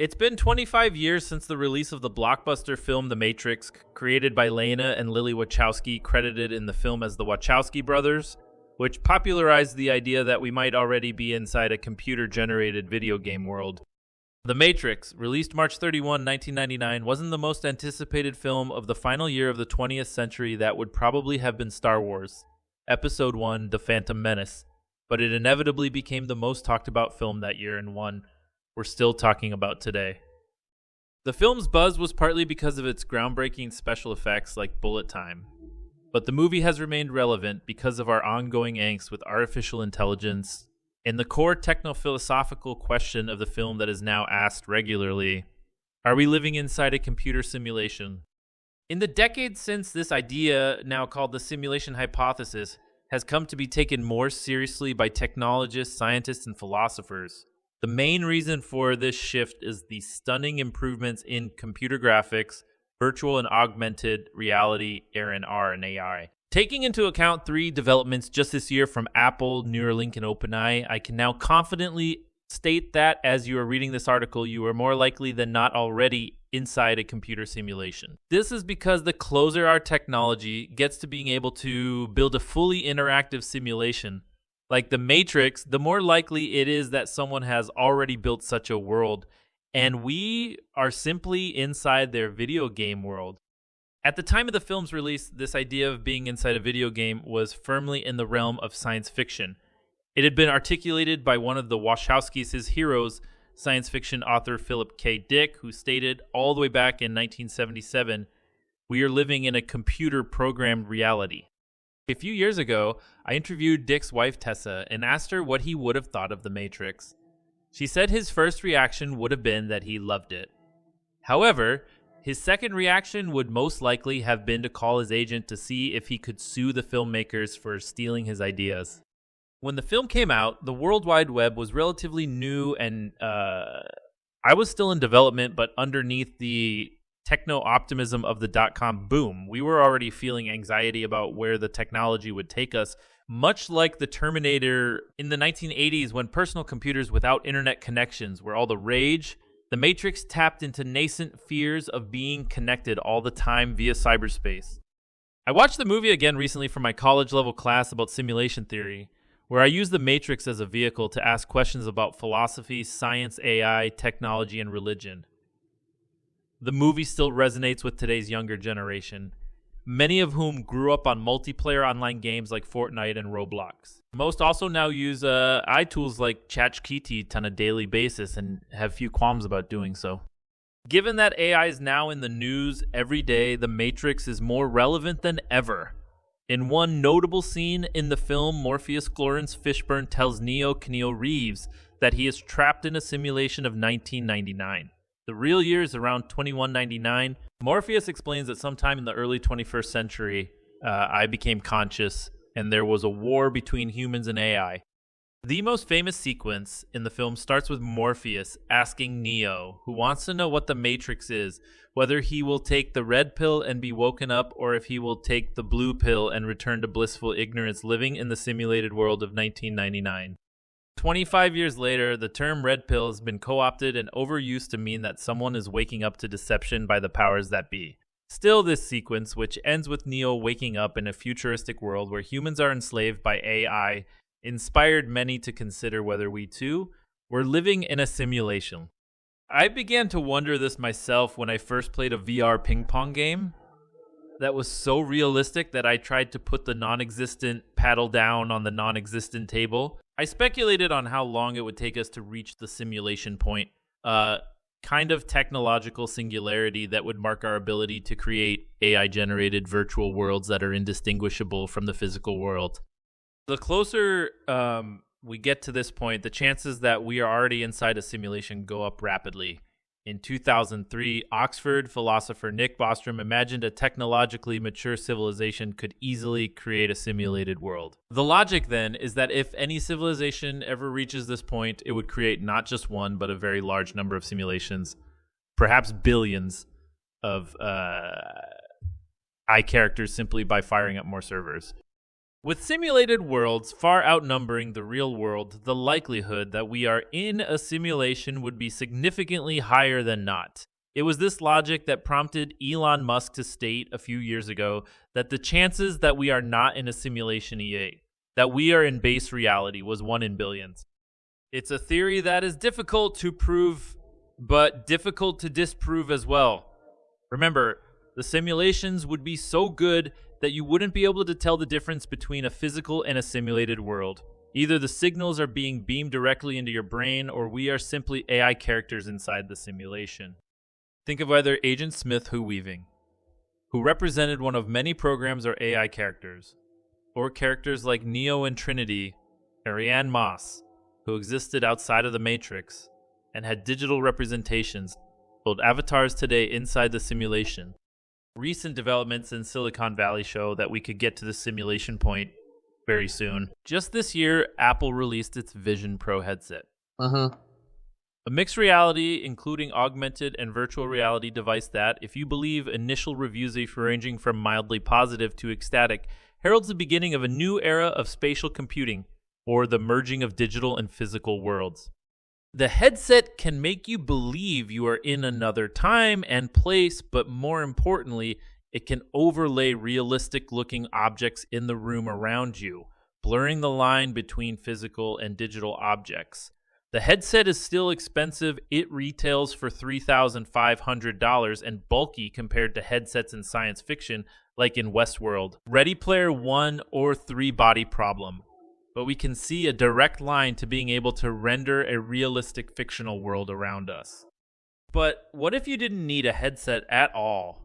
It's been 25 years since the release of the blockbuster film The Matrix, created by Lana and Lilly Wachowski, credited in the film as the Wachowski brothers, which popularized the idea that we might already be inside a computer-generated video game world. The Matrix, released March 31, 1999, wasn't the most anticipated film of the final year of the 20th century that would probably have been Star Wars, Episode 1, The Phantom Menace, but it inevitably became the most talked about film that year and one we're still talking about today. The film's buzz was partly because of its groundbreaking special effects like bullet time, but the movie has remained relevant because of our ongoing angst with artificial intelligence and the core techno-philosophical question of the film that is now asked regularly: are we living inside a computer simulation? In the decades since, this idea, now called the simulation hypothesis, has come to be taken more seriously by technologists, scientists, and philosophers. The main reason for this shift is the stunning improvements in computer graphics, virtual and augmented reality, R&R, and AI. Taking into account 3 developments just this year from Apple, Neuralink, and OpenAI, I can now confidently state that as you are reading this article, you are more likely than not already inside a computer simulation. This is because the closer our technology gets to being able to build a fully interactive simulation, like The Matrix, the more likely it is that someone has already built such a world, and we are simply inside their video game world. At the time of the film's release, this idea of being inside a video game was firmly in the realm of science fiction. It had been articulated by one of the Wachowskis' heroes, science fiction author Philip K. Dick, who stated all the way back in 1977, "We are living in a computer-programmed reality." A few years ago, I interviewed Dick's wife Tessa and asked her what he would have thought of The Matrix. She said his first reaction would have been that he loved it. However, his second reaction would most likely have been to call his agent to see if he could sue the filmmakers for stealing his ideas. When the film came out, the World Wide Web was relatively new, and I was still in development, but underneath the techno-optimism of the dot-com boom, we were already feeling anxiety about where the technology would take us, much like the Terminator in the 1980s when personal computers without internet connections were all the rage. The Matrix tapped into nascent fears of being connected all the time via cyberspace. I watched the movie again recently for my college-level class about simulation theory, where I used The Matrix as a vehicle to ask questions about philosophy, science, AI, technology, and religion. The movie still resonates with today's younger generation, many of whom grew up on multiplayer online games like Fortnite and Roblox. Most also now use AI tools like ChatGPT on a daily basis and have few qualms about doing so. Given that AI is now in the news every day, The Matrix is more relevant than ever. In one notable scene in the film, Morpheus Lawrence Fishburne tells Neo Keanu Reeves that he is trapped in a simulation of 1999. The real year is around 2199. Morpheus explains that sometime in the early 21st century, I became conscious, and there was a war between humans and AI. The most famous sequence in the film starts with Morpheus asking Neo, who wants to know what the Matrix is, whether he will take the red pill and be woken up, or if he will take the blue pill and return to blissful ignorance living in the simulated world of 1999. 25 years later, the term red pill has been co-opted and overused to mean that someone is waking up to deception by the powers that be. Still, this sequence, which ends with Neo waking up in a futuristic world where humans are enslaved by AI, inspired many to consider whether we too were living in a simulation. I began to wonder this myself when I first played a VR ping pong game that was so realistic that I tried to put the non-existent paddle down on the non-existent table. I speculated on how long it would take us to reach the simulation point, kind of technological singularity that would mark our ability to create AI-generated virtual worlds that are indistinguishable from the physical world. The closer we get to this point, the chances that we are already inside a simulation go up rapidly. In 2003, Oxford philosopher Nick Bostrom imagined a technologically mature civilization could easily create a simulated world. The logic then is that if any civilization ever reaches this point, it would create not just one, but a very large number of simulations, perhaps billions of AI characters simply by firing up more servers. With simulated worlds far outnumbering the real world, the likelihood that we are in a simulation would be significantly higher than not. It was this logic that prompted Elon Musk to state a few years ago that the chances that we are not in a simulation EA, that we are in base reality, was 1 in billions. It's a theory that is difficult to prove, but difficult to disprove as well. Remember, the simulations would be so good that you wouldn't be able to tell the difference between a physical and a simulated world. Either the signals are being beamed directly into your brain, or we are simply AI characters inside the simulation. Think of either Agent Smith Weaving, who represented one of many programs or AI characters, or characters like Neo and Trinity, Ariane Moss, who existed outside of the Matrix and had digital representations, build avatars today inside the simulation. Recent developments in Silicon Valley show that we could get to the simulation point very soon. Just this year, Apple released its Vision Pro headset. A mixed reality, including augmented and virtual reality device that, if you believe initial reviews ranging from mildly positive to ecstatic, heralds the beginning of a new era of spatial computing, or the merging of digital and physical worlds. The headset can make you believe you are in another time and place, but more importantly, it can overlay realistic-looking objects in the room around you, blurring the line between physical and digital objects. The headset is still expensive. It retails for $3,500 and bulky compared to headsets in science fiction like in Westworld, Ready Player One, or Three Body Problem. But we can see a direct line to being able to render a realistic fictional world around us. But what if you didn't need a headset at all?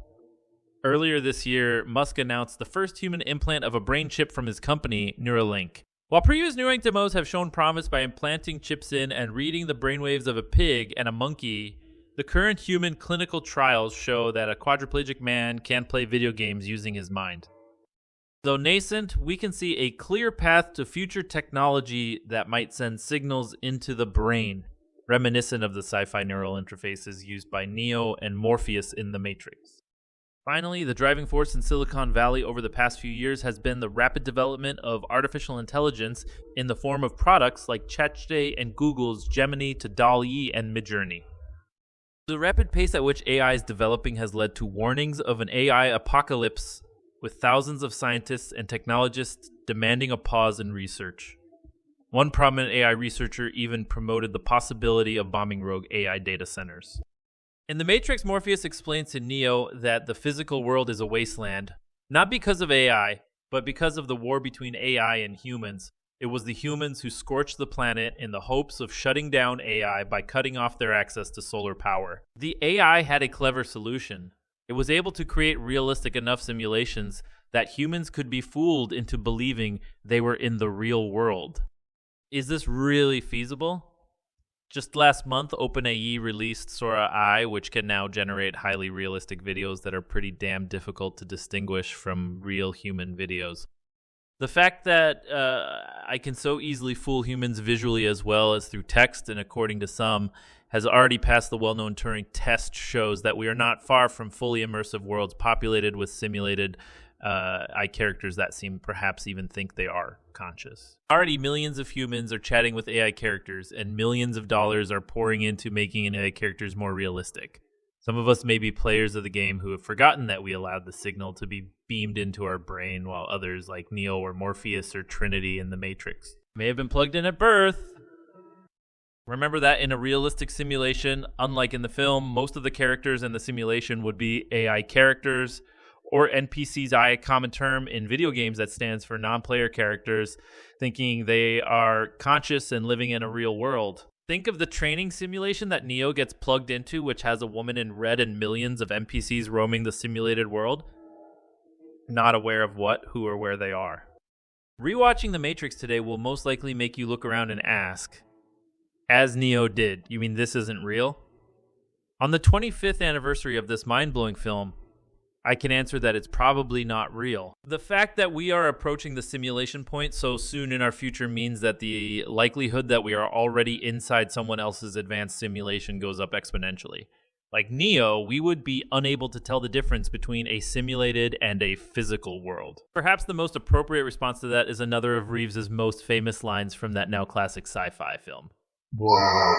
Earlier this year, Musk announced the first human implant of a brain chip from his company, Neuralink. While previous Neuralink demos have shown promise by implanting chips in and reading the brainwaves of a pig and a monkey, the current human clinical trials show that a quadriplegic man can play video games using his mind. Though nascent, we can see a clear path to future technology that might send signals into the brain, reminiscent of the sci-fi neural interfaces used by Neo and Morpheus in The Matrix. Finally, the driving force in Silicon Valley over the past few years has been the rapid development of artificial intelligence in the form of products like ChatGPT and Google's Gemini to DALL-E and Midjourney. The rapid pace at which AI is developing has led to warnings of an AI apocalypse, with thousands of scientists and technologists demanding a pause in research. One prominent AI researcher even promoted the possibility of bombing rogue AI data centers. In The Matrix, Morpheus explains to Neo that the physical world is a wasteland, not because of AI, but because of the war between AI and humans. It was the humans who scorched the planet in the hopes of shutting down AI by cutting off their access to solar power. The AI had a clever solution. It was able to create realistic enough simulations that humans could be fooled into believing they were in the real world. Is this really feasible? Just last month, OpenAI released Sora AI, which can now generate highly realistic videos that are pretty damn difficult to distinguish from real human videos. The fact that I can so easily fool humans visually as well as through text, and according to some, has already passed the well-known Turing test, shows that we are not far from fully immersive worlds populated with simulated AI characters that seem perhaps even think they are conscious. Already millions of humans are chatting with AI characters, and millions of dollars are pouring into making AI characters more realistic. Some of us may be players of the game who have forgotten that we allowed the signal to be beamed into our brain, while others like Neo or Morpheus or Trinity in The Matrix may have been plugged in at birth. Remember that in a realistic simulation, unlike in the film, most of the characters in the simulation would be AI characters, or NPCs, a common term in video games that stands for non-player characters, thinking they are conscious and living in a real world. Think of the training simulation that Neo gets plugged into, which has a woman in red and millions of NPCs roaming the simulated world, not aware of what, who, or where they are. Rewatching The Matrix today will most likely make you look around and ask, as Neo did, you mean this isn't real? On the 25th anniversary of this mind-blowing film, I can answer that it's probably not real. The fact that we are approaching the simulation point so soon in our future means that the likelihood that we are already inside someone else's advanced simulation goes up exponentially. Like Neo, we would be unable to tell the difference between a simulated and a physical world. Perhaps the most appropriate response to that is another of Reeves's most famous lines from that now classic sci-fi film. Wow.